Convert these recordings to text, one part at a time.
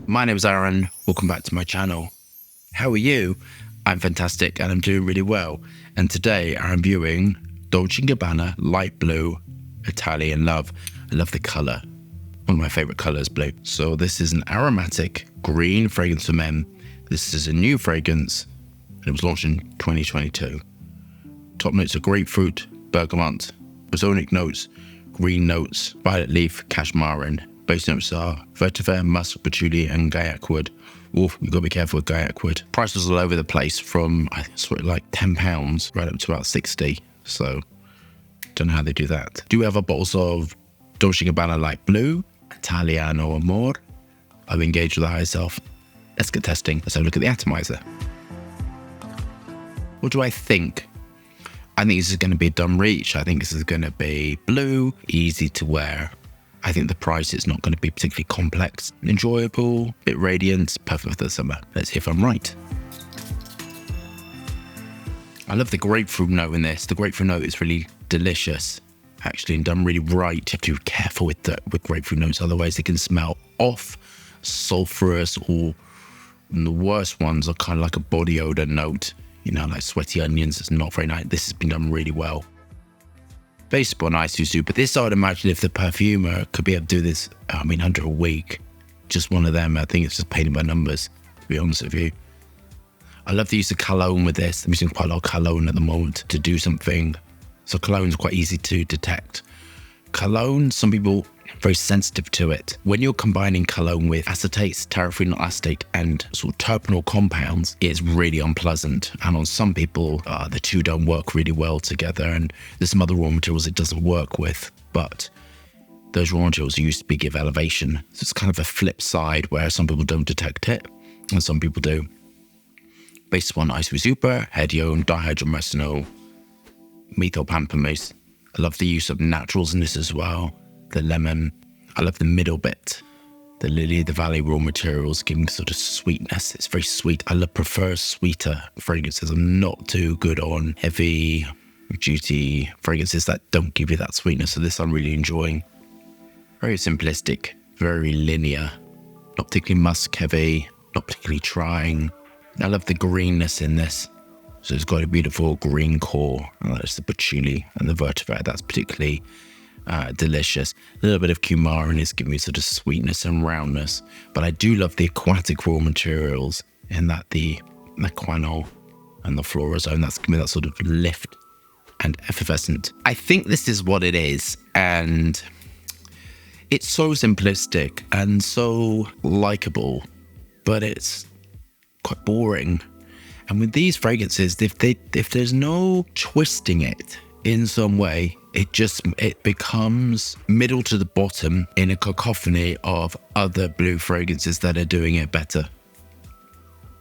My name is Aaron. Welcome back to my channel. How are you? I'm fantastic and I'm doing really well. And today I'm viewing Dolce & Gabbana Light Blue Italian Love. I love the colour. One of my favourite colours, blue. So this is an aromatic green fragrance for men. This is a new fragrance. It was launched in 2022. Top notes are grapefruit, bergamot, ozonic notes, green notes, violet leaf, cashmere. Base notes are vetiver, musk, patchouli, and gaiac wood. Oof, you've got to be careful with gaiac wood. Prices all over the place from, I think it's like £10 right up to about 60. So, don't know how they do that. Do we have our bottles of Dolce & Gabbana Light Blue, Italiano Amore? I've engaged with the higher self. Let's get testing. Let's have a look at the atomizer. What do I think? I think this is going to be a dumb reach. I think this is going to be blue, easy to wear. I think the price is not going to be particularly complex, enjoyable, bit radiant, perfect for the summer. Let's see if I'm right. I love the grapefruit note in this. The grapefruit note is really delicious, actually, and done really right. You have to be careful with grapefruit notes, otherwise they can smell off, sulfurous, or the worst ones are kind of like a body odor note. You know, like sweaty onions. It's not very nice. This has been done really well. Based upon Isuzu, but this I would imagine if the perfumer could be able to do this, under a week, just one of them. I think it's just painting by numbers, to be honest with you. I love the use of cologne with this. I'm using quite a lot of cologne at the moment to do something. So cologne's quite easy to detect. Cologne, some people are very sensitive to it. When you're combining cologne with acetates, terephenol acetate, and sort of terpenol compounds, it's really unpleasant. And on some people, the two don't work really well together. And there's some other raw materials it doesn't work with. But those raw materials used to give elevation. So it's kind of a flip side where some people don't detect it and some people do. Based on Isuzu, hedione, dihydromercenol, methylpampamase. I love the use of naturals in this as well. The lemon. I love the middle bit. The lily of the valley raw materials giving sort of sweetness. It's very sweet. I prefer sweeter fragrances. I'm not too good on heavy duty fragrances that don't give you that sweetness. So this I'm really enjoying. Very simplistic, very linear. Not particularly musk heavy, not particularly trying. I love the greenness in this. So it's got a beautiful green core. And that's the patchouli and the vetiver. That's particularly delicious. A little bit of coumarin is giving me sort of sweetness and roundness. But I do love the aquatic raw materials in that the quinol and the florazone. That's giving me that sort of lift and effervescent. I think this is what it is. And it's so simplistic and so likable, but it's quite boring. And with these fragrances, if there's no twisting it in some way, it becomes middle to the bottom in a cacophony of other blue fragrances that are doing it better.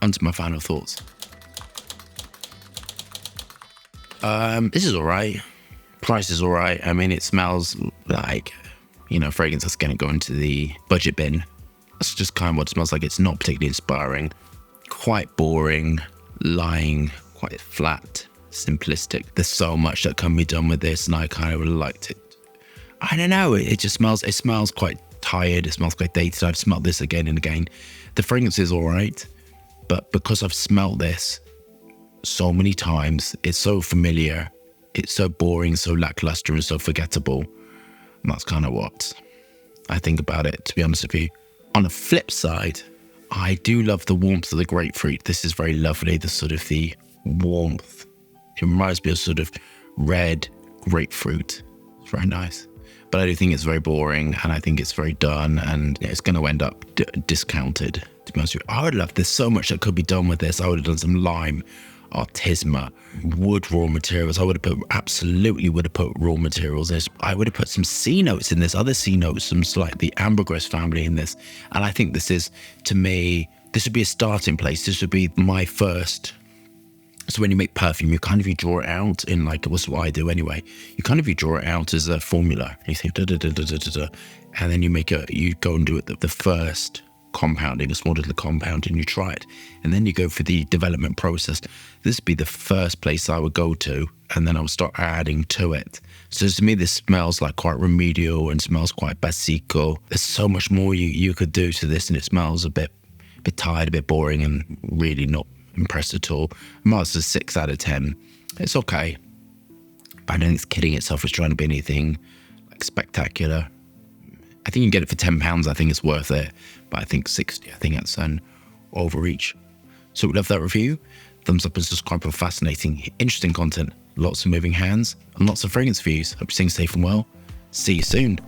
Onto my final thoughts. This is all right. Price is all right. I mean, it smells like, fragrance that's going to go into the budget bin. That's just kind of what it smells like. It's not particularly inspiring. Quite boring. Lying, quite flat, simplistic. There's so much that can be done with this, and I kind of really liked it. I don't know, it smells quite tired, it smells quite dated. I've smelled this again and again. The fragrance is all right, but because I've smelled this so many times, it's so familiar, it's so boring, so lackluster, and so forgettable. And that's kind of what I think about it, to be honest with you. On the flip side, I do love the warmth of the grapefruit. This is very lovely, the warmth. It reminds me of sort of red grapefruit. It's very nice. But I do think it's very boring, and I think it's very done, and it's going to end up discounted, to be honest with you. I would love, there's so much that could be done with this. I would have done some lime, artisma, wood raw materials. I absolutely would have put raw materials in this. I would have put some C notes in this, other C notes, some like the ambergris family in this. And I think this is, to me, this would be a starting place. This would be my first. So when you make perfume, you draw it out in what's what I do anyway. You draw it out as a formula. You think da da da da da da, and then you go and do it the first compounding, a small little compound, and you try it, and then you go for the development process. This would be the first place I would go to, and then I would start adding to it. So to me, this smells like quite remedial and smells quite basico. There's so much more you could do to this, and it smells a bit bit tired, a bit boring, and really not impressed at all. Mars is 6 out of 10. It's okay, but I don't think it's kidding itself as trying to be anything like spectacular. I think you can get it for £10. I think it's worth it, but I think 60. I think that's an overreach. So we love that review. Thumbs up and subscribe for fascinating, interesting content, lots of moving hands, and lots of fragrance reviews. Hope you're staying safe and well. See you soon.